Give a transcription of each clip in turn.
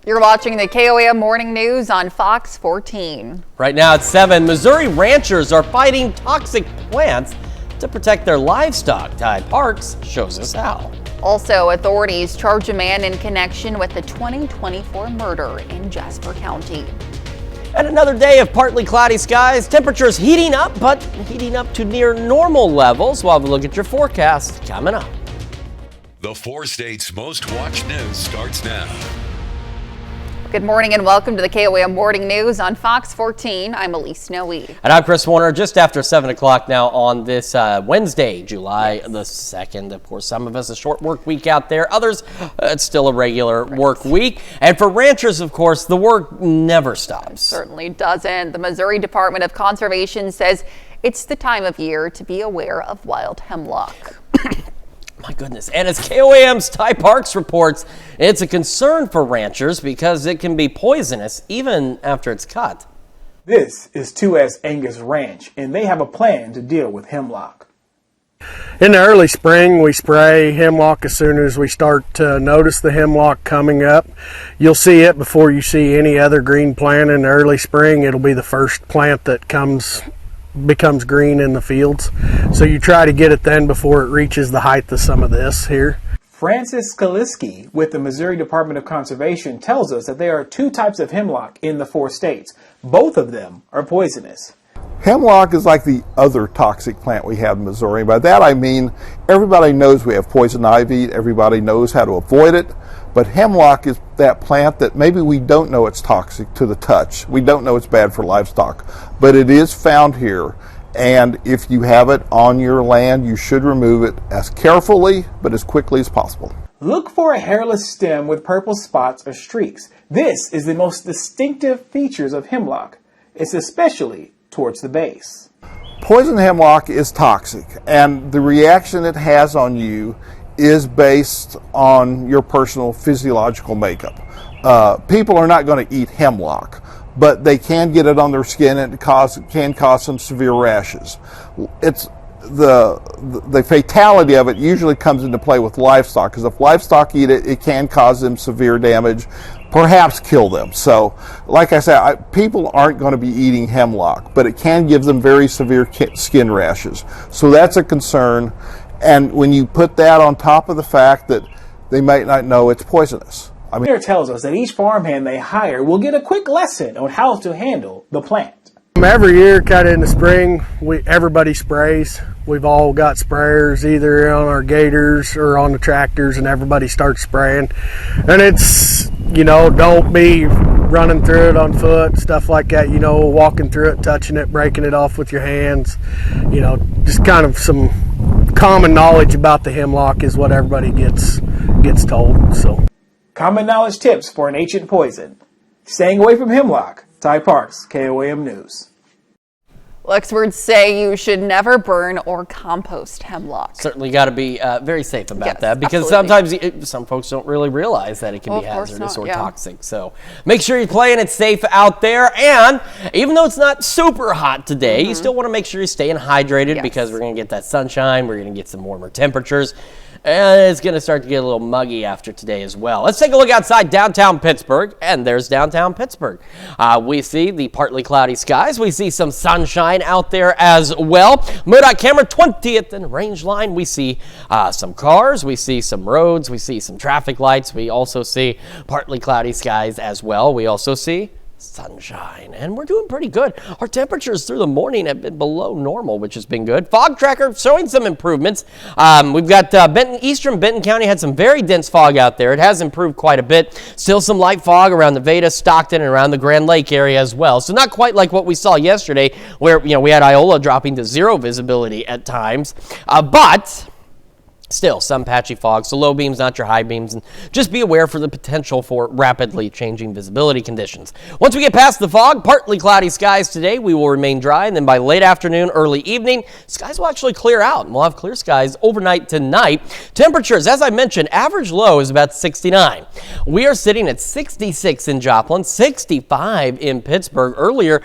You're watching the KOAM Morning News on Fox 14. Right now at 7, Missouri ranchers are fighting toxic plants to protect their livestock. Ty Parks shows us how. Also, authorities charge a man in connection with the 2024 murder in Jasper County. And another day of partly cloudy skies. Temperatures heating up, but heating up to near normal levels. We'll have a look at your forecast coming up. The 4 states' most watched news starts now. Good morning and welcome to the KOAM Morning News on Fox 14. I'm Elise Snowe. And I'm Chris Warner. Just after 7 o'clock now on this Wednesday, July the 2nd. Of course, some of us a short work week out there. Others, it's still a regular work week. And for ranchers, of course, the work never stops. It certainly doesn't. The Missouri Department of Conservation says it's the time of year to be aware of wild hemlock. My goodness. And as KOAM's Ty Parks reports, it's a concern for ranchers because it can be poisonous even after it's cut. This is 2S Angus Ranch, and they have a plan to deal with hemlock. In the early spring, we spray hemlock as soon as we start to notice the hemlock coming up. You'll see it before you see any other green plant in the early spring. It'll be the first plant that becomes green in the fields. So you try to get it then before it reaches the height of some of this here. Francis Skaliski with the Missouri Department of Conservation tells us that there are 2 types of hemlock in the 4 states. Both of them are poisonous. Hemlock is like the other toxic plant we have in Missouri. By that I mean everybody knows we have poison ivy, everybody knows how to avoid it, but hemlock is that plant that maybe we don't know it's toxic to the touch. We don't know it's bad for livestock, but it is found here. And if you have it on your land, you should remove it as carefully but as quickly as possible. Look for a hairless stem with purple spots or streaks. This is the most distinctive features of hemlock. It's especially towards the base. Poison hemlock is toxic, and the reaction it has on you is based on your personal physiological makeup. People are not going to eat hemlock, but they can get it on their skin and it can cause some severe rashes. It's the fatality of it usually comes into play with livestock, because if livestock eat it, it can cause them severe damage, perhaps kill them. So, like I said, people aren't going to be eating hemlock, but it can give them very severe skin rashes. So that's a concern. And when you put that on top of the fact that they might not know it's poisonous. Here tells us that each farmhand they hire will get a quick lesson on how to handle the plant. Every year, kind of in the spring, everybody sprays. We've all got sprayers either on our gators or on the tractors, and everybody starts spraying. And it's, don't be running through it on foot, stuff like that, walking through it, touching it, breaking it off with your hands. Just kind of some common knowledge about the hemlock is what everybody gets told. So, common knowledge tips for an ancient poison. Staying away from hemlock. Ty Parks, KOAM News. Experts say you should never burn or compost hemlock. Certainly got to be very safe about that, because absolutely. sometimes some folks don't really realize that it can be hazardous or yeah. toxic. So make sure you're playing it safe out there. And even though it's not super hot today, you still want to make sure you're staying hydrated, because we're going to get that sunshine. We're going to get some warmer temperatures. And it's going to start to get a little muggy after today as well. Let's take a look outside downtown Pittsburgh, and there's downtown Pittsburgh. We see the partly cloudy skies. We see some sunshine out there as well. MoDOT camera 20th and range line. We see some cars. We see some roads. We see some traffic lights. We also see partly cloudy skies as well. We also see sunshine, and we're doing pretty good. Our temperatures through the morning have been below normal, which has been good. Fog tracker showing some improvements. We've got eastern Benton County had some very dense fog out there. It has improved quite a bit. Still some light fog around the Veda, Stockton, and around the Grand Lake area as well. So not quite like what we saw yesterday, where we had Iola dropping to 0 visibility at times, but still, some patchy fog, so low beams, not your high beams, and just be aware for the potential for rapidly changing visibility conditions. Once we get past the fog, partly cloudy skies today, we will remain dry, and then by late afternoon, early evening, skies will actually clear out, and we'll have clear skies overnight tonight. Temperatures, as I mentioned, average low is about 69. We are sitting at 66 in Joplin, 65 in Pittsburgh. Earlier,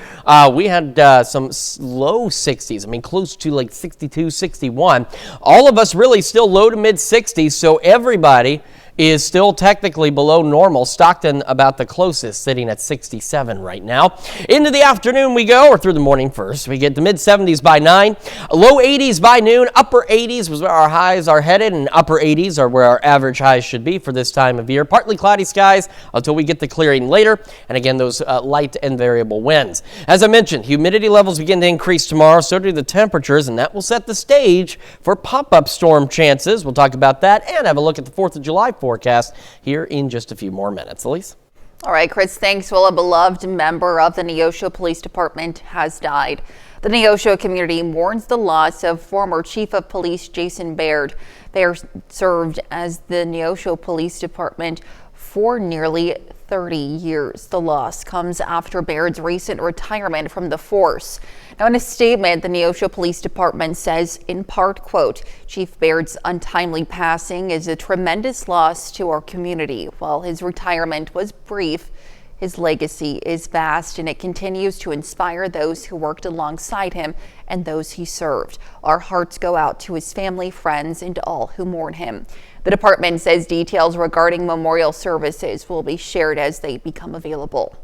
we had some low 60s, close to like 62, 61. All of us really still low to mid 60s, so everybody is still technically below normal. Stockton about the closest, sitting at 67 right now. Into the afternoon we go, or through the morning first. We get the mid-70s by 9, low 80s by noon, upper 80s was where our highs are headed, and upper 80s are where our average highs should be for this time of year. Partly cloudy skies until we get the clearing later, and again, those light and variable winds. As I mentioned, humidity levels begin to increase tomorrow, so do the temperatures, and that will set the stage for pop-up storm chances. We'll talk about that and have a look at the 4th of July forecast here in just a few more minutes. Elise? All right, Chris, thanks. Well, a beloved member of the Neosho Police Department has died. The Neosho community mourns the loss of former Chief of Police Jason Baird. Baird served as the Neosho Police Department for nearly 30 years. The loss comes after Baird's recent retirement from the force. Now, in a statement, the Neosho Police Department says, in part, quote, Chief Baird's untimely passing is a tremendous loss to our community. While his retirement was brief, his legacy is vast, and it continues to inspire those who worked alongside him and those he served. Our hearts go out to his family, friends, and all who mourn him. The department says details regarding memorial services will be shared as they become available.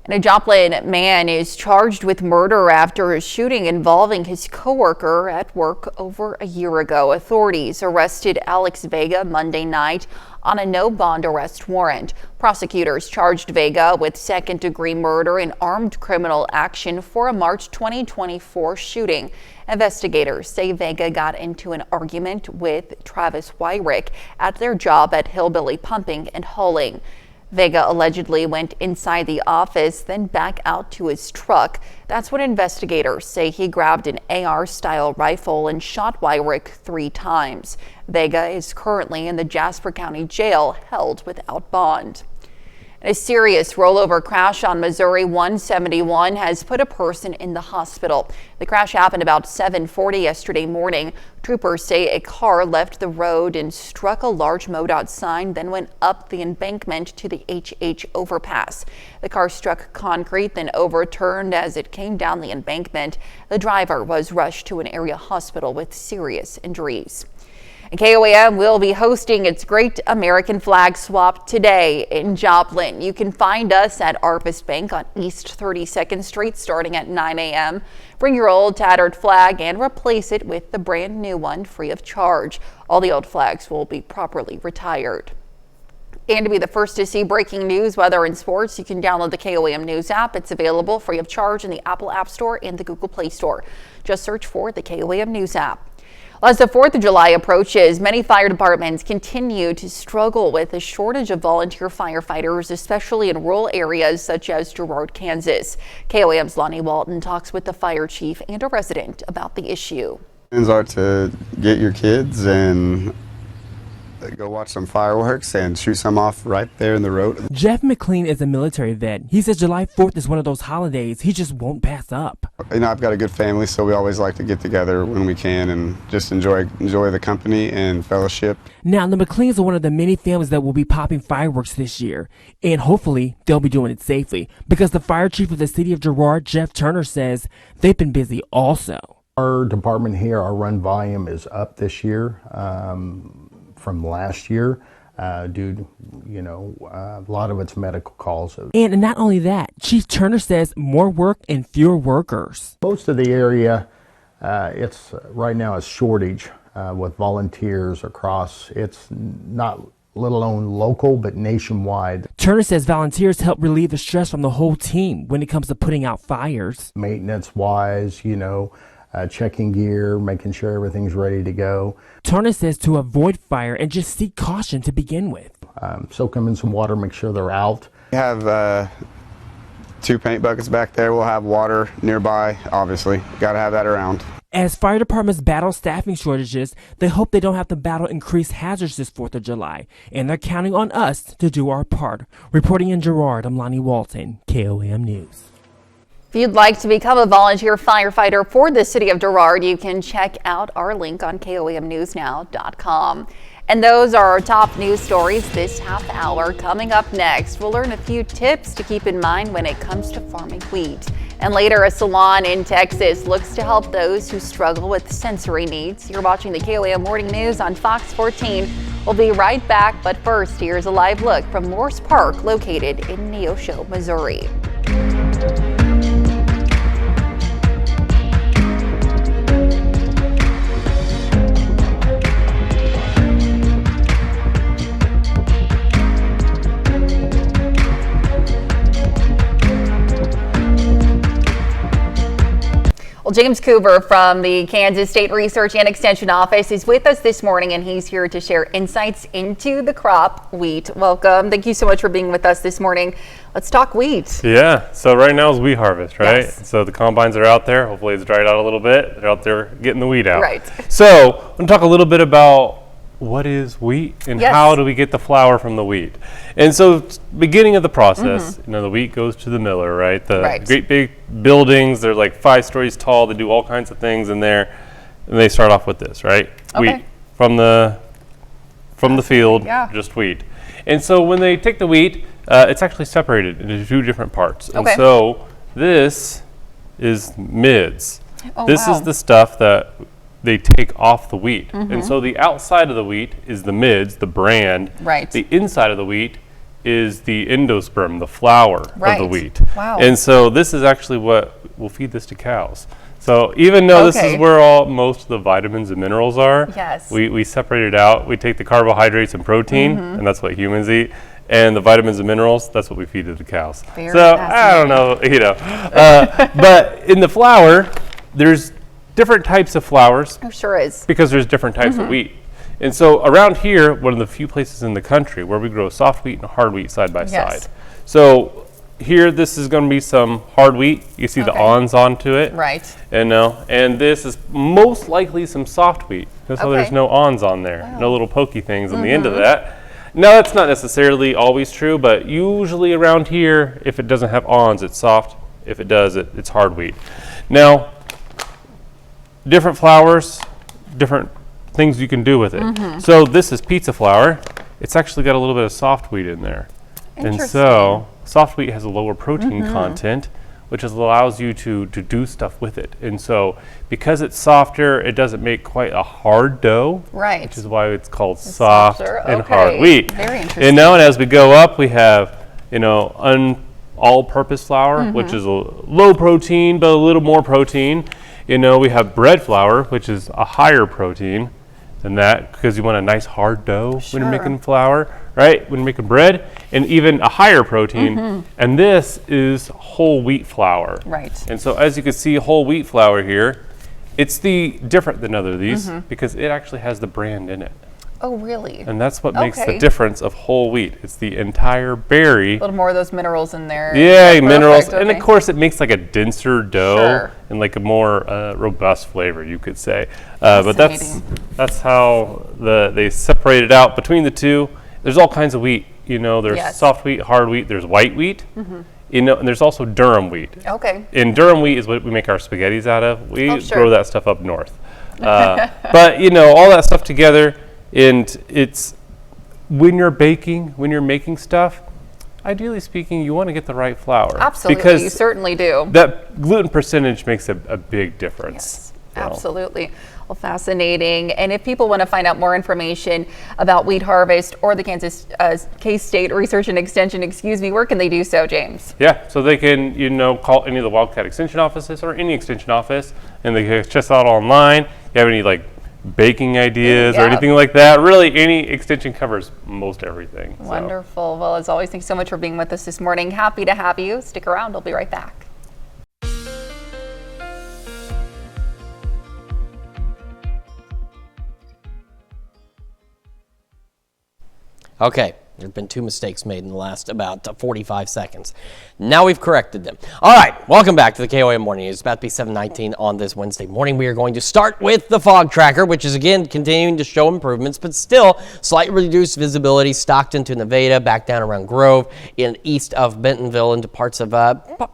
And a Joplin man is charged with murder after a shooting involving his coworker at work over a year ago. Authorities arrested Alex Vega Monday night on a no-bond arrest warrant. Prosecutors charged Vega with second-degree murder and armed criminal action for a March 2024 shooting. Investigators say Vega got into an argument with Travis Wyrick at their job at Hillbilly Pumping and Hauling. Vega allegedly went inside the office, then back out to his truck. That's when investigators say he grabbed an AR-style rifle and shot Wyrick 3 times. Vega is currently in the Jasper County Jail, held without bond. A serious rollover crash on Missouri 171 has put a person in the hospital. The crash happened about 7:40 yesterday morning. Troopers say a car left the road and struck a large MoDOT sign, then went up the embankment to the HH overpass. The car struck concrete, then overturned as it came down the embankment. The driver was rushed to an area hospital with serious injuries. And KOAM will be hosting its Great American Flag Swap today in Joplin. You can find us at Arvest Bank on East 32nd Street starting at 9 a.m. Bring your old tattered flag and replace it with the brand new one free of charge. All the old flags will be properly retired. And to be the first to see breaking news, weather, and sports, you can download the KOAM News app. It's available free of charge in the Apple App Store and the Google Play Store. Just search for the KOAM News app. As the 4th of July approaches, many fire departments continue to struggle with a shortage of volunteer firefighters, especially in rural areas such as Girard, Kansas. KOAM's Lonnie Walton talks with the fire chief and a resident about the issue. Plans are to get your kids and go watch some fireworks and shoot some off right there in the road. Jeff McLean is a military vet. He says July 4th is one of those holidays he just won't pass up. You know, I've got a good family, so we always like to get together when we can and just enjoy the company and fellowship. Now, the McLeans are one of the many families that will be popping fireworks this year, and hopefully they'll be doing it safely, because the fire chief of the city of Girard, Jeff Turner, says they've been busy also. Our department here, our run volume is up this year from last year due to, a lot of it's medical calls. And not only that, Chief Turner says more work and fewer workers. Most of the area, it's right now a shortage with volunteers across. It's not let alone local, but nationwide. Turner says volunteers help relieve the stress from the whole team when it comes to putting out fires. Maintenance-wise, checking gear, making sure everything's ready to go. Turner says to avoid fire and just seek caution to begin with. Soak them in some water, make sure they're out. We have 2 paint buckets back there. We'll have water nearby, obviously. Got to have that around. As fire departments battle staffing shortages, they hope they don't have to battle increased hazards this 4th of July, and they're counting on us to do our part. Reporting in Girard, I'm Lonnie Walton, KOAM News. If you'd like to become a volunteer firefighter for the city of Girard, you can check out our link on KOAMnewsnow.com. And those are our top news stories this half hour. Coming up next, we'll learn a few tips to keep in mind when it comes to farming wheat. And later, a salon in Texas looks to help those who struggle with sensory needs. You're watching the KOAM Morning News on Fox 14. We'll be right back, but first, here's a live look from Morse Park, located in Neosho, Missouri. Well, James Coover from the Kansas State Research and Extension Office is with us this morning, and he's here to share insights into the crop wheat. Welcome. Thank you so much for being with us this morning. Let's talk wheat. Yeah, so right now is wheat harvest, right? Yes. So the combines are out there. Hopefully it's dried out a little bit. They're out there getting the wheat out. Right. So I'm going to talk a little bit about what is wheat and Yes. how do we get the flour from the wheat. And so beginning of the process, the wheat goes to the miller, right? The Right. great big buildings, they're like 5 stories tall. They do all kinds of things in there. And they start off with this, right? Okay. Wheat from the field, Yeah. just wheat. And so when they take the wheat, it's actually separated into 2 different parts. Okay. And so this is midds. Oh, This wow. is the stuff that they take off the wheat. And so the outside of the wheat is the midds, the bran. Right. The inside of the wheat is the endosperm, the flour of Right. the wheat. Wow. And so this is actually what will feed this to cows. So even though this Okay. is where most of the vitamins and minerals are, Yes. we separate it out. We take the carbohydrates and protein, and that's what humans eat. And the vitamins and minerals, that's what we feed to the cows. Very So I don't know, but in the flour, there's different types of flours Oh, sure is. because there's different types of wheat. And so around here, one of the few places in the country where we grow soft wheat and hard wheat side by Yes. side. So here, this is going to be some hard wheat. You see the Okay. awns onto it. Right. And this is most likely some soft wheat. That's how there's Okay. no awns on there, no little pokey things on the end of that. Now, that's not necessarily always true, but usually around here, if it doesn't have awns, it's soft. If it does, it's hard wheat. Now, different flours, different things you can do with it. So this is pizza flour. It's actually got a little bit of soft wheat in there. And so soft wheat has a lower protein content, which allows you to do stuff with it. And so because it's softer, it doesn't make quite a hard dough. Right. Which is why it's called soft softer, and okay. hard wheat. Very interesting. And now, and as we go up, we have, all-purpose flour, which is a low protein, but a little more protein. We have bread flour, which is a higher protein than that because you want a nice hard dough when you're making flour, right? When you're making bread, and even a higher protein. And this is whole wheat flour. Right. And so as you can see, whole wheat flour here, it's different than other of these because it actually has the brand in it. Oh, really? And that's what makes Okay. the difference of whole wheat. It's the entire berry. A little more of those minerals in there. Yeah, Perfect, minerals. And okay. of course, it makes like a denser dough Sure. and like a more robust flavor, you could say. But that's how they separate it out between the two. There's all kinds of wheat. There's Yes. soft wheat, hard wheat. There's white wheat. And there's also durum wheat. Okay. And durum wheat is what we make our spaghettis out of. We Oh, sure. grow that stuff up north. But all that stuff together, and it's when you're baking, when you're making stuff, ideally speaking, you want to get the right flour. Absolutely. Because You certainly do. that gluten percentage makes a big difference. Absolutely. Well, fascinating. And if people want to find out more information about wheat harvest or the Kansas K-State Research and Extension, where can they do so, James? Yeah, so they can, call any of the Wildcat Extension offices or any extension office, and they can check us out online. If you have any baking ideas or Yeah. anything like that, really any extension covers most everything. So. Wonderful. Well, as always, thanks so much for being with us this morning. Happy to have you. Stick around. I'll be right back. Okay, there have been 2 mistakes made in the last about 45 seconds. Now we've corrected them. All right, welcome back to the KOAM Morning News. It's about to be 7:19 on this Wednesday morning. We are going to start with the fog tracker, which is again continuing to show improvements, but still slightly reduced visibility. Stockton to Nevada, back down around Grove, in east of Bentonville into parts of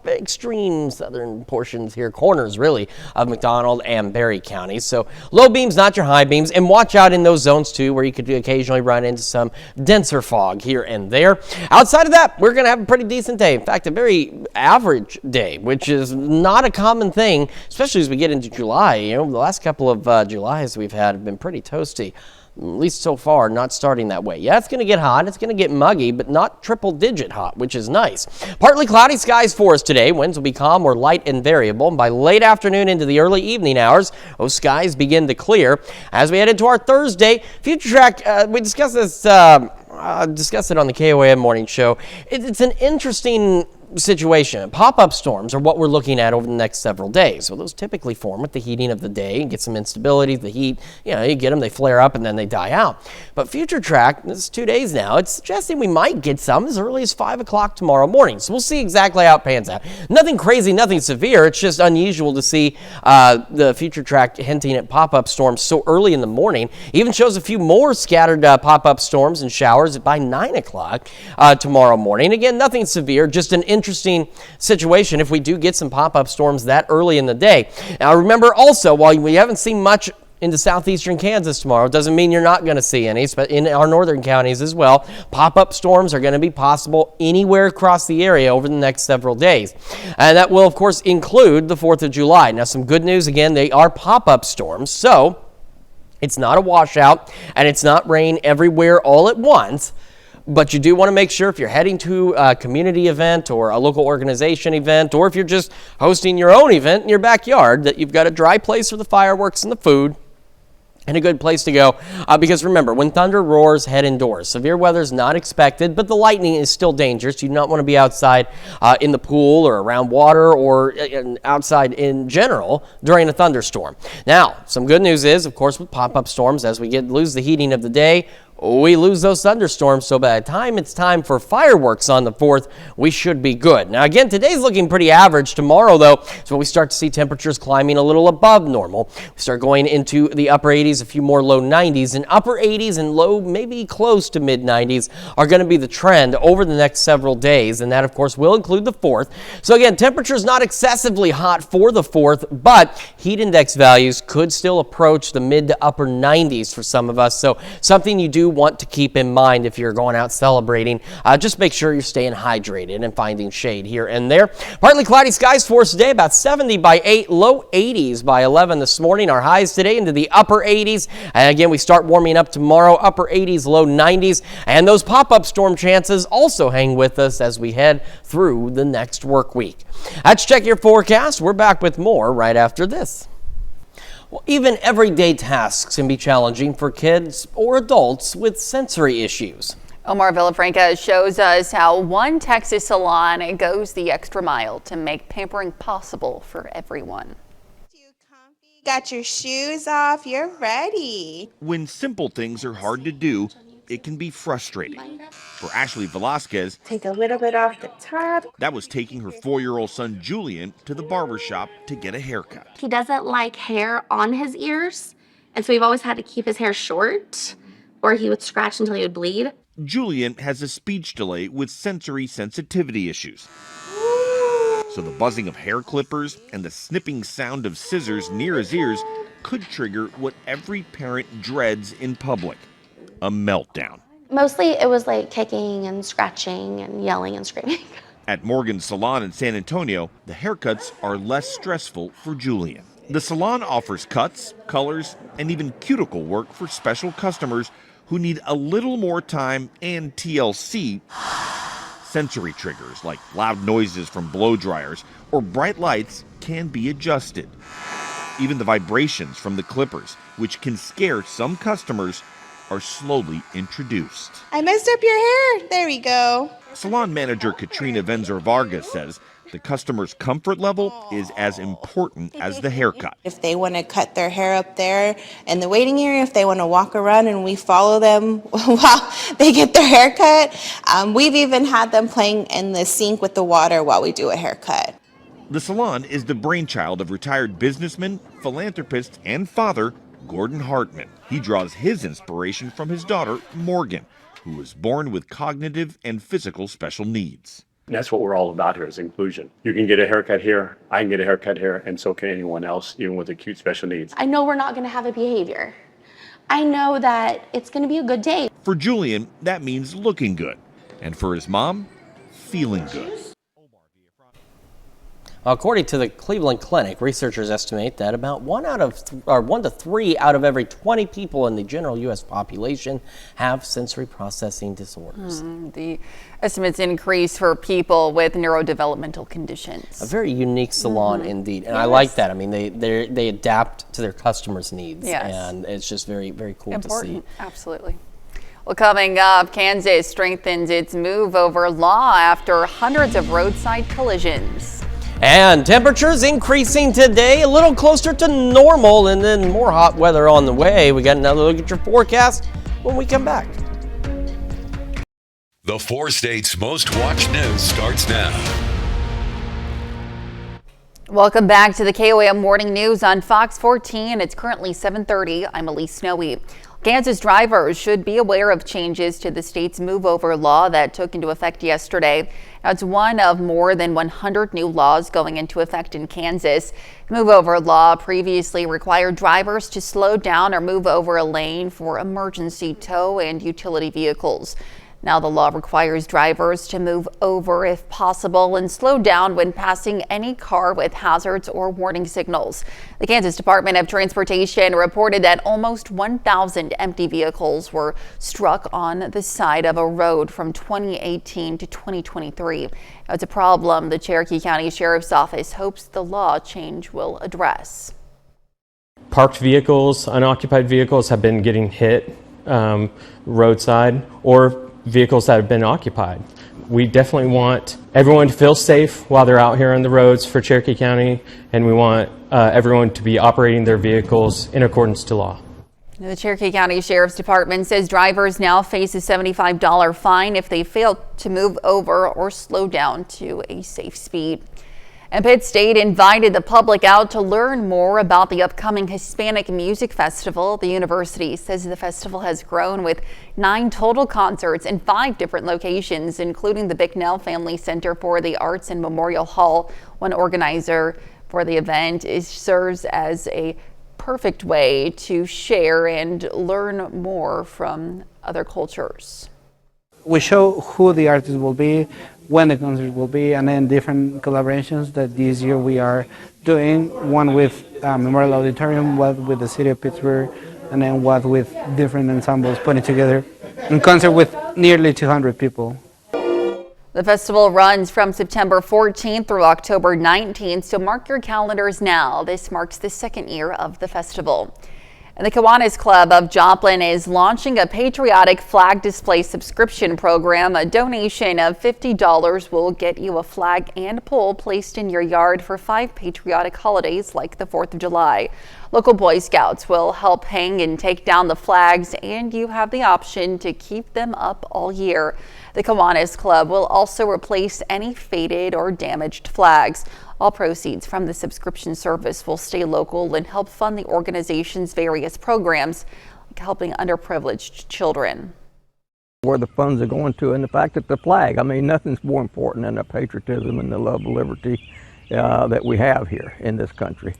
extreme southern portions here, corners really, of McDonald and Berry counties. So low beams, not your high beams, and watch out in those zones too, where you could occasionally run into some denser fog. fog here and there. Outside of that, we're going to have a pretty decent day. In fact, a very average day, which is not a common thing, especially as we get into July. You know, the last couple of Julys we've had have been pretty toasty. At least so far, not starting that way. Yeah, it's going to get hot. It's going to get muggy, but not triple-digit hot, which is nice. Partly cloudy skies for us today. Winds will be calm or light and variable. And by late afternoon into the early evening hours, those skies begin to clear. As we head into our Thursday, Future Track, we discussed this, discussed it on the KOAM morning show. It's an interesting situation. Pop-up storms are what we're looking at over the next several days. So those typically form with the heating of the day and get some instability. The heat, you know, you get them, they flare up and then they die out. But Future Track, this is 2 days now, it's suggesting we might get some as early as 5 o'clock tomorrow morning. So we'll see exactly how it pans out. Nothing crazy, nothing severe. It's just unusual to see the Future Track hinting at pop-up storms so early in the morning. Even shows a few more scattered pop-up storms and showers by 9 o'clock tomorrow morning. Again, nothing severe, just an interesting situation if we do get some pop-up storms that early in the day. Now remember also, while we haven't seen much into southeastern Kansas tomorrow, it doesn't mean you're not going to see any, but in our northern counties as well, pop-up storms are going to be possible anywhere across the area over the next several days. And that will, of course, include the 4th of July. Now, some good news, again, they are pop-up storms, so it's not a washout, and it's not rain everywhere all at once. But you do want to make sure if you're heading to a community event or a local organization event, or if you're just hosting your own event in your backyard, that you've got a dry place for the fireworks and the food and a good place to go. Because remember, when thunder roars, head indoors. Severe weather is not expected, but the lightning is still dangerous. You do not want to be outside in the pool or around water or outside in general during a thunderstorm. Now, some good news is, of course, with pop-up storms, as we lose the heating of the day, we lose those thunderstorms, so by the time it's time for fireworks on the 4th, we should be good. Now again, today's looking pretty average. Tomorrow, though, is when we start to see temperatures climbing a little above normal. We start going into the upper 80s, a few more low 90s, and upper 80s and low, maybe close to mid 90s are going to be the trend over the next several days, and that, of course, will include the 4th. So again, temperatures not excessively hot for the 4th, but heat index values could still approach the mid to upper 90s for some of us, so something you do want to keep in mind if you're going out celebrating. Just make sure you're staying hydrated and finding shade here and there. Partly cloudy skies for us today, about 70 by 8, low 80s by 11 this morning. Our highs today into the upper 80s. And again, we start warming up tomorrow, upper 80s, low 90s. And those pop-up storm chances also hang with us as we head through the next work week. Let's check your forecast. We're back with more right after this. Well, even everyday tasks can be challenging for kids or adults with sensory issues. Omar Villafranca shows us how one Texas salon goes the extra mile to make pampering possible for everyone. Got your shoes off, you're ready. When simple things are hard to do, it can be frustrating. For Ashley Velasquez, Take a little bit off the top. that was taking her 4-year-old son Julian to the barbershop to get a haircut. He doesn't like hair on his ears, and so we've always had to keep his hair short, or he would scratch until he would bleed. Julian has a speech delay with sensory sensitivity issues. So the buzzing of hair clippers and the snipping sound of scissors near his ears could trigger what every parent dreads in public, a meltdown. Mostly it was like kicking and scratching and yelling and screaming. At Morgan's Salon in San Antonio, the haircuts are less stressful for Julian. The salon offers cuts, colors, and even cuticle work for special customers who need a little more time and TLC. Sensory triggers like loud noises from blow dryers or bright lights can be adjusted. Even the vibrations from the clippers, which can scare some customers, are slowly introduced. I messed up your hair. There we go. Salon manager Katrina Venzer Vargas says the customer's comfort level is as important as the haircut. If they want to cut their hair up there in the waiting area, if they want to walk around and we follow them while they get their haircut, we've even had them playing in the sink with the water while we do a haircut. The salon is the brainchild of retired businessman, philanthropist, and father Gordon Hartman. He draws his inspiration from his daughter, Morgan, who was born with cognitive and physical special needs. And that's what we're all about here is inclusion. You can get a haircut here, I can get a haircut here, and so can anyone else, even with acute special needs. I know we're not going to have a behavior. I know that it's going to be a good day. For Julian, that means looking good. And for his mom, feeling good. According to the Cleveland Clinic, researchers estimate that about 1 to 3 out of every 20 people in the general U.S. population have sensory processing disorders. The estimates increase for people with neurodevelopmental conditions. A very unique salon indeed, and I like that. I mean, they adapt to their customers' needs, and it's just very, very cool to see. Absolutely. Well, coming up, Kansas strengthens its move over law after hundreds of roadside collisions. And temperatures increasing today, a little closer to normal, and then more hot weather on the way. We got another look at your forecast when we come back. The 4 states' most watched news starts now. Welcome back to the KOAM Morning News on Fox 14. It's currently 7:30. I'm Elise Snowy. Kansas drivers should be aware of changes to the state's move-over law that took into effect yesterday. Now, it's one of more than 100 new laws going into effect in Kansas. The move-over law previously required drivers to slow down or move over a lane for emergency tow and utility vehicles. Now the law requires drivers to move over if possible and slow down when passing any car with hazards or warning signals. The Kansas Department of Transportation reported that almost 1,000 empty vehicles were struck on the side of a road from 2018 to 2023. Now, it's a problem the Cherokee County Sheriff's Office hopes the law change will address. Parked vehicles, unoccupied vehicles have been getting hit roadside, or vehicles that have been occupied. We definitely want everyone to feel safe while they're out here on the roads for Cherokee County, and we want everyone to be operating their vehicles in accordance to law. The Cherokee County Sheriff's Department says drivers now face a $75 fine if they fail to move over or slow down to a safe speed. And Pitt State invited the public out to learn more about the upcoming Hispanic Music Festival. The university says the festival has grown with 9 total concerts in 5 different locations, including the Bicknell Family Center for the Arts and Memorial Hall. One organizer for the event serves as a perfect way to share and learn more from other cultures. We show who the artist will be, when the concert will be, and then different collaborations that this year we are doing, one with Memorial Auditorium, one with the city of Pittsburgh, and then one with different ensembles putting together a concert with nearly 200 people. The festival runs from September 14th through October 19th, so mark your calendars now. This marks the 2nd year of the festival. And the Kiwanis Club of Joplin is launching a patriotic flag display subscription program. A donation of $50 will get you a flag and pole placed in your yard for 5 patriotic holidays like the 4th of July. Local Boy Scouts will help hang and take down the flags, and you have the option to keep them up all year. The Kiwanis Club will also replace any faded or damaged flags. All proceeds from the subscription service will stay local and help fund the organization's various programs, like helping underprivileged children. Where the funds are going to, and the fact that the flag, I mean, nothing's more important than the patriotism and the love of liberty that we have here in this country.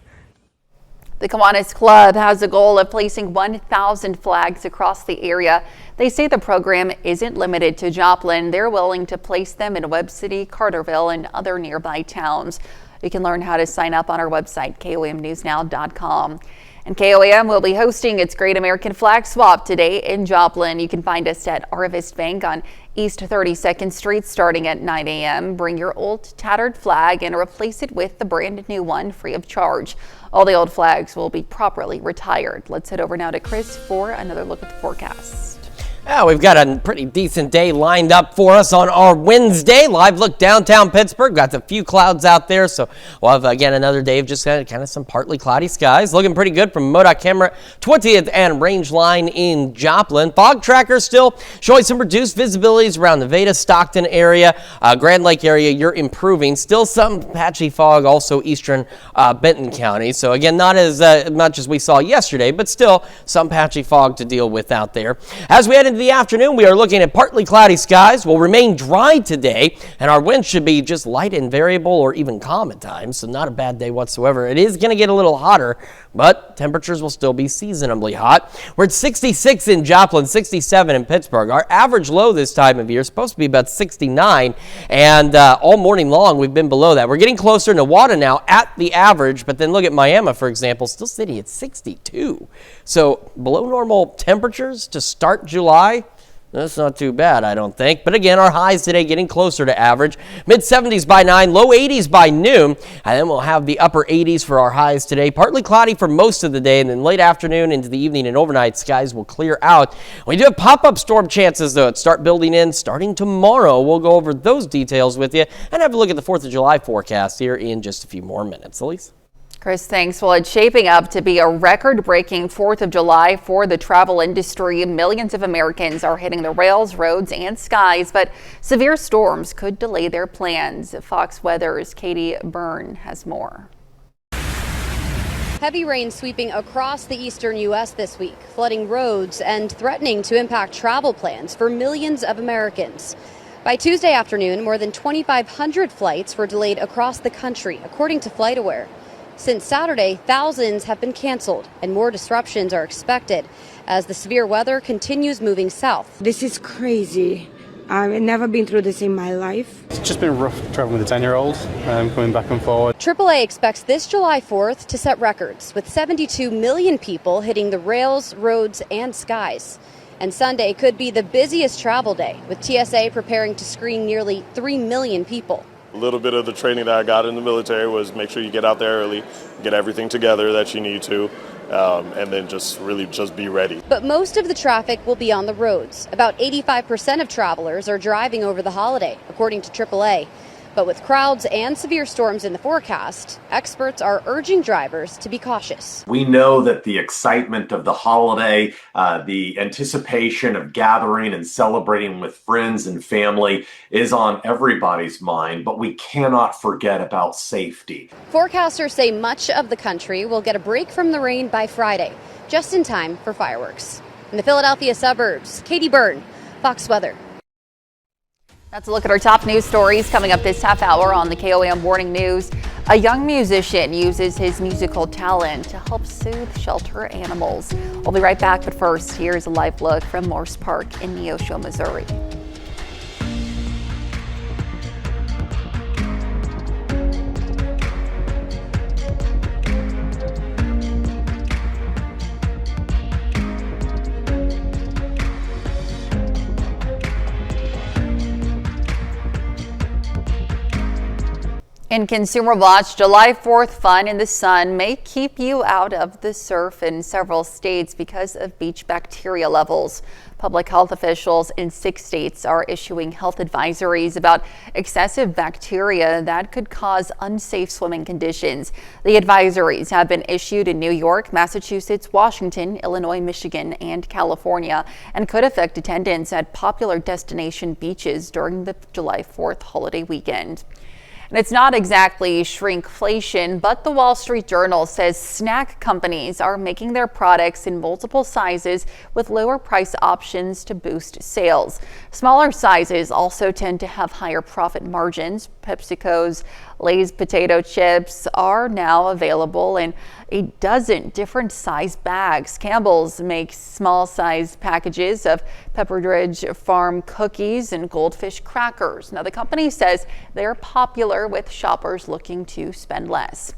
The Kiwanis Club has a goal of placing 1,000 flags across the area. They say the program isn't limited to Joplin. They're willing to place them in Webb City, Carterville, and other nearby towns. You can learn how to sign up on our website, KOAMnewsnow.com. And KOAM will be hosting its Great American Flag Swap today in Joplin. You can find us at Arvist Bank on East 32nd Street starting at 9 a.m. Bring your old tattered flag and replace it with the brand new one free of charge. All the old flags will be properly retired. Let's head over now to Chris for another look at the forecast. Yeah, we've got a pretty decent day lined up for us on our Wednesday. Live look downtown Pittsburgh. Got a few clouds out there, so we'll have again another day of just kind of some partly cloudy skies. Looking pretty good from MoDOT camera 20th and Range Line in Joplin. Fog tracker still showing some reduced visibilities around the Nevada, Stockton area. Grand Lake area, you're improving. Still some patchy fog also eastern Benton County. So again, not as much as we saw yesterday, but still some patchy fog to deal with out there. As we head into the afternoon, we are looking at partly cloudy skies. Will remain dry today, and our winds should be just light and variable or even calm at times, so not a bad day whatsoever. It is going to get a little hotter, but temperatures will still be seasonably hot. We're at 66 in Joplin, 67 in Pittsburgh. Our average low this time of year is supposed to be about 69, and all morning long we've been below that. We're getting closer to Nevada now at the average, but then look at Miami, for example, still sitting at 62. So below normal temperatures to start July. That's not too bad, I don't think. But again, our highs today getting closer to average. Mid-70s by 9, low 80s by noon. And then we'll have the upper 80s for our highs today. Partly cloudy for most of the day. And then late afternoon into the evening and overnight, skies will clear out. We do have pop-up storm chances, though. It start building in starting tomorrow. We'll go over those details with you and have a look at the 4th of July forecast here in just a few more minutes. Elise? Chris, thanks. Well, it's shaping up to be a record-breaking 4th of July for the travel industry. Millions of Americans are hitting the rails, roads, and skies, but severe storms could delay their plans. Fox Weather's Katie Byrne has more. Heavy rain sweeping across the eastern U.S. this week, flooding roads and threatening to impact travel plans for millions of Americans. By Tuesday afternoon, more than 2,500 flights were delayed across the country, according to FlightAware. Since Saturday, thousands have been canceled and more disruptions are expected as the severe weather continues moving south. This is crazy. I've never been through this in my life. It's just been rough traveling with a 10-year-old, coming back and forward. AAA expects this July 4th to set records, with 72 million people hitting the rails, roads, and skies. And Sunday could be the busiest travel day, with TSA preparing to screen nearly 3 million people. A little bit of the training that I got in the military was make sure you get out there early, get everything together that you need to, and then just be ready. But most of the traffic will be on the roads. About 85% of travelers are driving over the holiday, according to AAA. But with crowds and severe storms in the forecast, experts are urging drivers to be cautious. We know that the excitement of the holiday, the anticipation of gathering and celebrating with friends and family is on everybody's mind, but we cannot forget about safety. Forecasters say much of the country will get a break from the rain by Friday, just in time for fireworks. In the Philadelphia suburbs, Katie Byrne, Fox Weather. That's a look at our top news stories coming up this half hour on the KOAM Morning News. A young musician uses his musical talent to help soothe shelter animals. We'll be right back, but first, here's a live look from Morse Park in Neosho, Missouri. In Consumer Watch, July 4th fun in the sun may keep you out of the surf in several states because of beach bacteria levels. Public health officials in 6 states are issuing health advisories about excessive bacteria that could cause unsafe swimming conditions. The advisories have been issued in New York, Massachusetts, Washington, Illinois, Michigan, and California, and could affect attendance at popular destination beaches during the July 4th holiday weekend. And it's not exactly shrinkflation, but the Wall Street Journal says snack companies are making their products in multiple sizes with lower price options to boost sales. Smaller sizes also tend to have higher profit margins. PepsiCo's Lay's potato chips are now available in a dozen different size bags. Campbell's makes small size packages of Pepperidge Farm cookies and Goldfish crackers. Now, the company says they're popular with shoppers looking to spend less.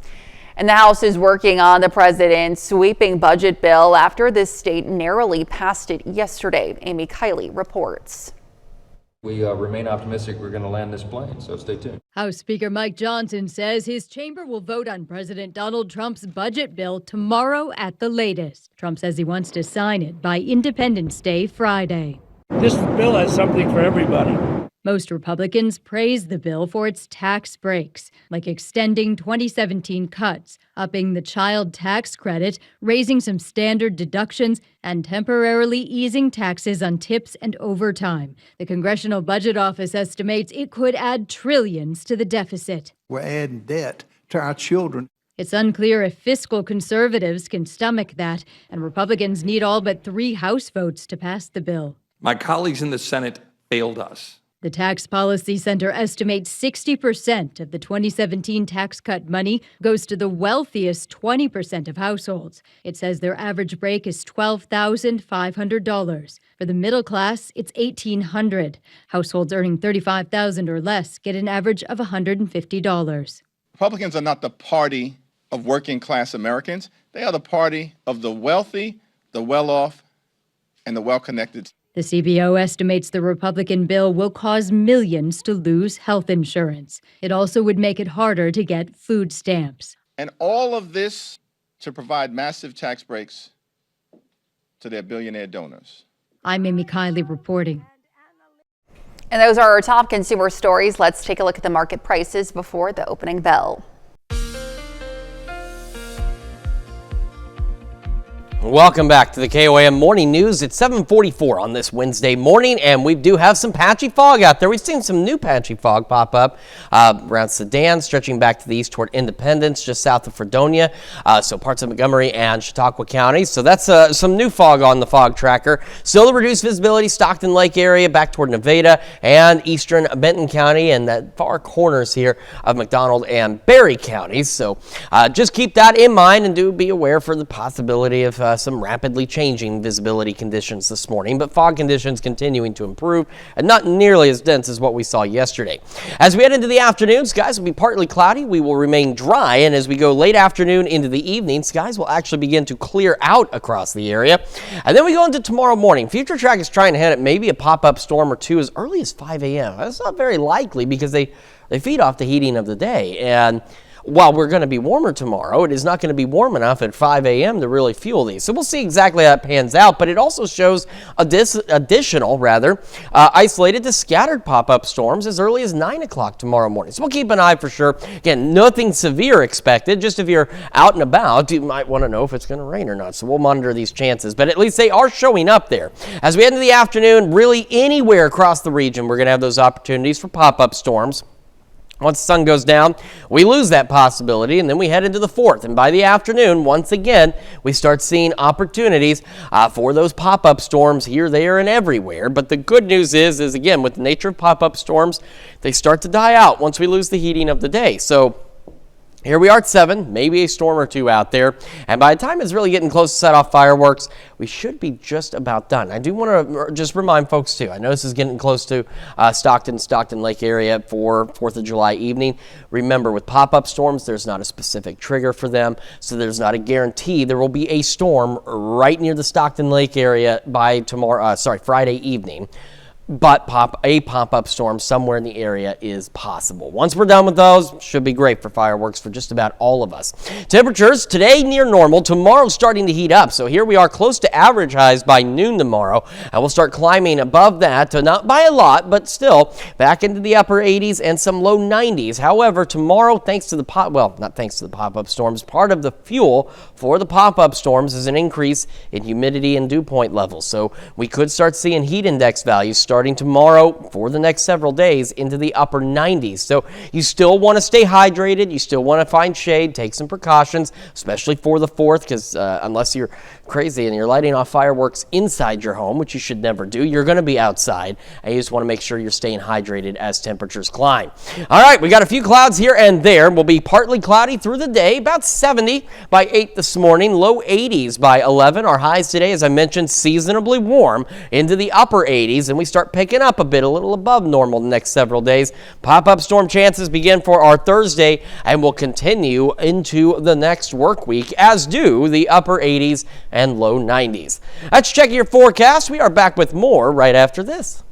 And the House is working on the president's sweeping budget bill after the state narrowly passed it yesterday. Amy Kiley reports. We remain optimistic we're going to land this plane, so stay tuned. House Speaker Mike Johnson says his chamber will vote on President Donald Trump's budget bill tomorrow at the latest. Trump says he wants to sign it by Independence Day Friday. This bill has something for everybody. Most Republicans praise the bill for its tax breaks, like extending 2017 cuts, upping the child tax credit, raising some standard deductions, and temporarily easing taxes on tips and overtime. The Congressional Budget Office estimates it could add trillions to the deficit. We're adding debt to our children. It's unclear if fiscal conservatives can stomach that, and Republicans need all but 3 House votes to pass the bill. My colleagues in the Senate failed us. The Tax Policy Center estimates 60% of the 2017 tax cut money goes to the wealthiest 20% of households. It says their average break is $12,500. For the middle class, it's $1,800. Households earning $35,000 or less get an average of $150. Republicans are not the party of working class Americans. They are the party of the wealthy, the well-off, and the well-connected. The CBO estimates the Republican bill will cause millions to lose health insurance. It also would make it harder to get food stamps. And all of this to provide massive tax breaks to their billionaire donors. I'm Amy Kiley reporting. And those are our top consumer stories. Let's take a look at the market prices before the opening bell. Welcome back to the KOAM Morning News. It's 7:44 on this Wednesday morning, and we do have some patchy fog out there. We've seen some new patchy fog pop up around Sedan, stretching back to the east toward Independence, just south of Fredonia, so parts of Montgomery and Chautauqua counties. So that's some new fog on the fog tracker. Still the reduced visibility, Stockton Lake area, back toward Nevada and eastern Benton County, and that far corners here of McDonald and Berry counties. So just keep that in mind, and do be aware for the possibility of some rapidly changing visibility conditions this morning, but fog conditions continuing to improve and not nearly as dense as what we saw yesterday. As we head into the afternoon, skies will be partly cloudy. We will remain dry, and as we go late afternoon into the evening, skies will actually begin to clear out across the area. And then we go into tomorrow morning. Future Track is trying to hit at maybe a pop-up storm or two as early as 5 a.m. That's not very likely because they feed off the heating of the day. And while we're going to be warmer tomorrow, it is not going to be warm enough at 5 a.m. to really fuel these. So we'll see exactly how it pans out, but it also shows additional isolated to scattered pop-up storms as early as 9 o'clock tomorrow morning. So we'll keep an eye for sure. Again, nothing severe expected. Just if you're out and about, you might want to know if it's going to rain or not. So we'll monitor these chances, but at least they are showing up there. As we head into the afternoon, really anywhere across the region, we're going to have those opportunities for pop-up storms. Once the sun goes down, we lose that possibility, and then we head into the fourth. And by the afternoon, once again, we start seeing opportunities for those pop-up storms here, there, and everywhere. But the good news is again, with the nature of pop-up storms, they start to die out once we lose the heating of the day. So here we are at 7, maybe a storm or two out there. And by the time it's really getting close to set off fireworks, we should be just about done. I do want to just remind folks, too. I know this is getting close to Stockton Lake area for 4th of July evening. Remember, with pop-up storms, there's not a specific trigger for them, so there's not a guarantee there will be a storm right near the Stockton Lake area by Friday evening. But a pop-up storm somewhere in the area is possible. Once we're done with those, should be great for fireworks for just about all of us. Temperatures today near normal, tomorrow starting to heat up. So here we are close to average highs by noon tomorrow, and we'll start climbing above that, to not by a lot, but still back into the upper 80s and some low 90s. However, tomorrow, not thanks to the pop-up storms, part of the fuel for the pop-up storms is an increase in humidity and dew point levels. So we could start seeing heat index values starting tomorrow for the next several days into the upper 90s. So you still want to stay hydrated. You still want to find shade, take some precautions, especially for the 4th, because unless you're crazy and you're lighting off fireworks inside your home, which you should never do, you're going to be outside, and you just want to make sure you're staying hydrated as temperatures climb. All right, we got a few clouds here and there. We'll be partly cloudy through the day, about 70 by 8 this morning, low 80s by 11. Our highs today, as I mentioned, seasonably warm into the upper 80s, and we start picking up a bit, a little above normal the next several days. Pop-up storm chances begin for our Thursday and will continue into the next work week, as do the upper 80s and low 90s. Let's check your forecast. We are back with more right after this.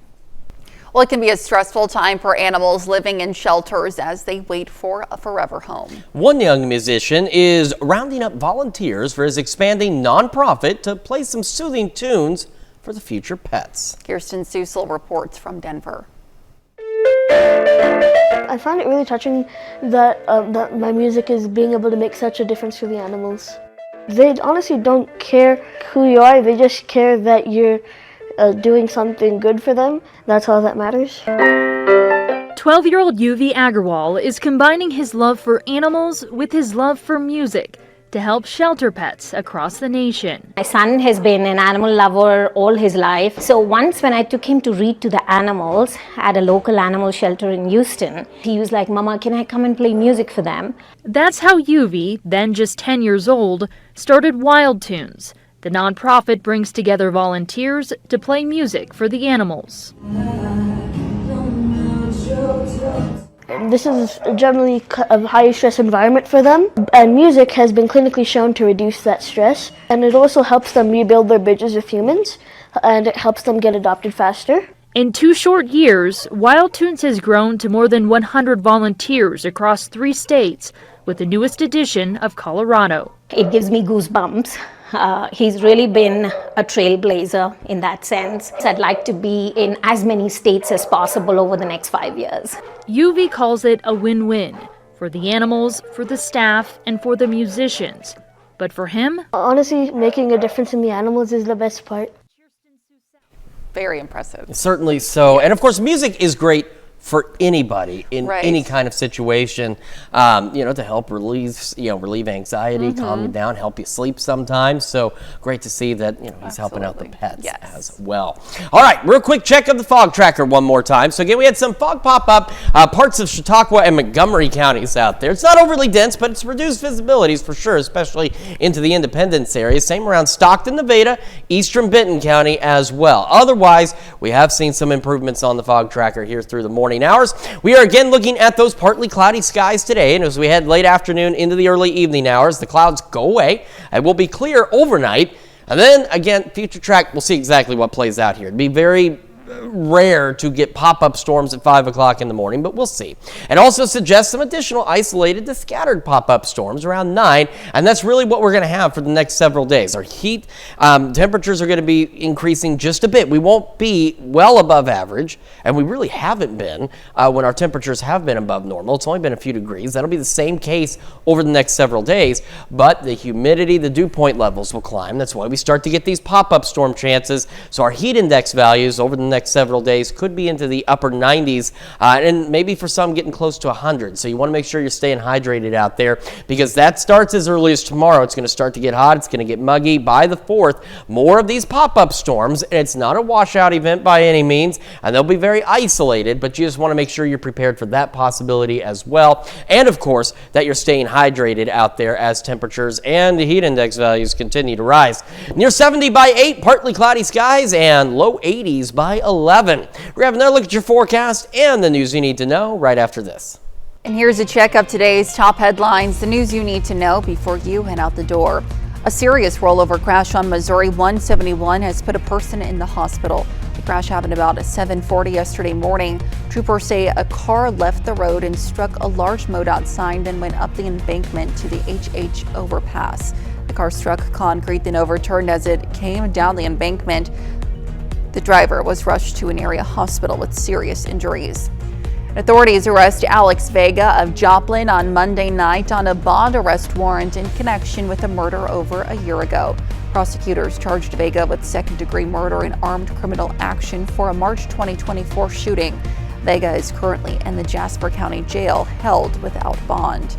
Well, it can be a stressful time for animals living in shelters as they wait for a forever home. One young musician is rounding up volunteers for his expanding nonprofit to play some soothing tunes for the future pets. Kirsten Susel reports from Denver. I find it really touching that my music is being able to make such a difference for the animals. They honestly don't care who you are, they just care that you're doing something good for them. That's all that matters. 12-year-old Yuvi Agarwal is combining his love for animals with his love for music to help shelter pets across the nation. My son has been an animal lover all his life. So once when I took him to read to the animals at a local animal shelter in Houston, he was like, "Mama, can I come and play music for them?" That's how Yuvi, then just 10 years old, started Wild Tunes. The nonprofit brings together volunteers to play music for the animals. This is generally a high stress environment for them, and music has been clinically shown to reduce that stress, and it also helps them rebuild their bridges with humans, and it helps them get adopted faster. In 2 short years, Wild Tunes has grown to more than 100 volunteers across 3 states, with the newest addition of Colorado. It gives me goosebumps. He's really been a trailblazer in that sense. I'd like to be in as many states as possible over the next 5 years. Yuvi calls it a win-win for the animals, for the staff, and for the musicians. But for him, honestly, making a difference in the animals is the best part. Very impressive. Certainly so. And of course, music is great for anybody in Right. any kind of situation, to help relieve anxiety, calm you down, help you sleep sometimes. So great to see that, he's helping out the pets as well. All right, real quick check of the fog tracker one more time. So again, we had some fog pop up parts of Chautauqua and Montgomery counties out there. It's not overly dense, but it's reduced visibilities for sure, especially into the Independence area. Same around Stockton, Nevada, eastern Benton County as well. Otherwise, we have seen some improvements on the fog tracker here through the morning hours. We are again looking at those partly cloudy skies today, and as we head late afternoon into the early evening hours, the clouds go away and will be clear overnight. And then again, future track, we'll see exactly what plays out here. It'd be very rare to get pop-up storms at 5 o'clock in the morning, but we'll see. It also suggests some additional isolated to scattered pop-up storms around 9, and that's really what we're going to have for the next several days. Our heat temperatures are going to be increasing just a bit. We won't be well above average, and we really haven't been when our temperatures have been above normal. It's only been a few degrees. That'll be the same case over the next several days, but the humidity, the dew point levels will climb. That's why we start to get these pop-up storm chances. So our heat index values over the next several days could be into the upper 90s, and maybe for some getting close to 100. So you want to make sure you're staying hydrated out there, because that starts as early as tomorrow. It's going to start to get hot. It's going to get muggy by the 4th. More of these pop-up storms, and it's not a washout event by any means, and they'll be very isolated, but you just want to make sure you're prepared for that possibility as well. And of course, that you're staying hydrated out there as temperatures and the heat index values continue to rise. Near 70 by 8, partly cloudy skies, and low 80s by 11. We're going to have another look at your forecast and the news you need to know right after this. And here's a check of today's top headlines, the news you need to know before you head out the door. A serious rollover crash on Missouri 171 has put a person in the hospital. The crash happened about 7:40 yesterday morning. Troopers say a car left the road and struck a large MoDOT sign, then went up the embankment to the HH overpass. The car struck concrete, then overturned as it came down the embankment. The driver was rushed to an area hospital with serious injuries. Authorities arrest Alex Vega of Joplin on Monday night on a bond arrest warrant in connection with a murder over a year ago. Prosecutors charged Vega with second-degree murder and armed criminal action for a March 2024 shooting. Vega is currently in the Jasper County Jail, held without bond.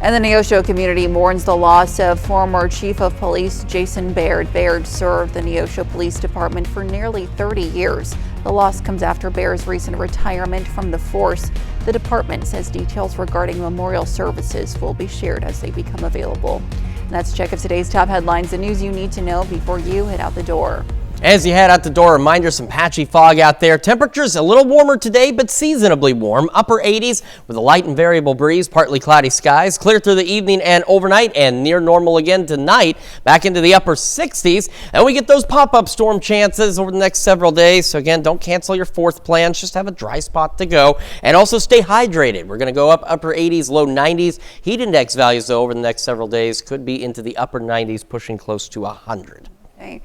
And the Neosho community mourns the loss of former Chief of Police Jason Baird. Baird served the Neosho Police Department for nearly 30 years. The loss comes after Baird's recent retirement from the force. The department says details regarding memorial services will be shared as they become available. And that's a check of today's top headlines, the news you need to know before you head out the door. As you head out the door, reminder, some patchy fog out there. Temperatures a little warmer today, but seasonably warm. Upper 80s with a light and variable breeze, partly cloudy skies. Clear through the evening and overnight, and near normal again tonight. Back into the upper 60s. And we get those pop-up storm chances over the next several days. So again, don't cancel your 4th plans. Just have a dry spot to go. And also stay hydrated. We're going to go up upper 80s, low 90s. Heat index values, though, over the next several days could be into the upper 90s, pushing close to 100. Okay.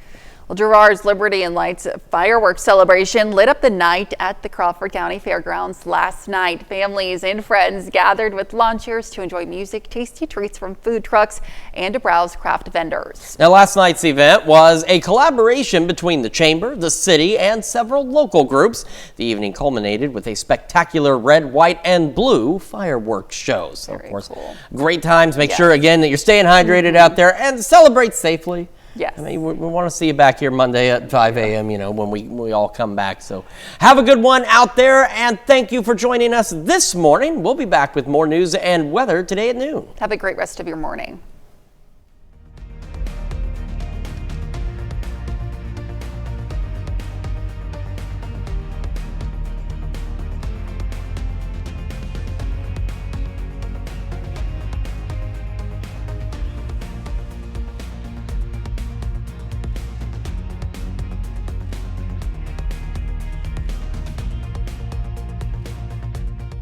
Well, Girard's Liberty and Lights fireworks celebration lit up the night at the Crawford County Fairgrounds last night. Families and friends gathered with lawn chairs to enjoy music, tasty treats from food trucks, and to browse craft vendors. Now, last night's event was a collaboration between the Chamber, the city, and several local groups. The evening culminated with a spectacular red, white, and blue fireworks show. So, of course, great times. Make sure, again, that you're staying hydrated out there and celebrate safely. Yes. I mean, we want to see you back here Monday at 5 a.m., you know, when we all come back. So have a good one out there, and thank you for joining us this morning. We'll be back with more news and weather today at noon. Have a great rest of your morning.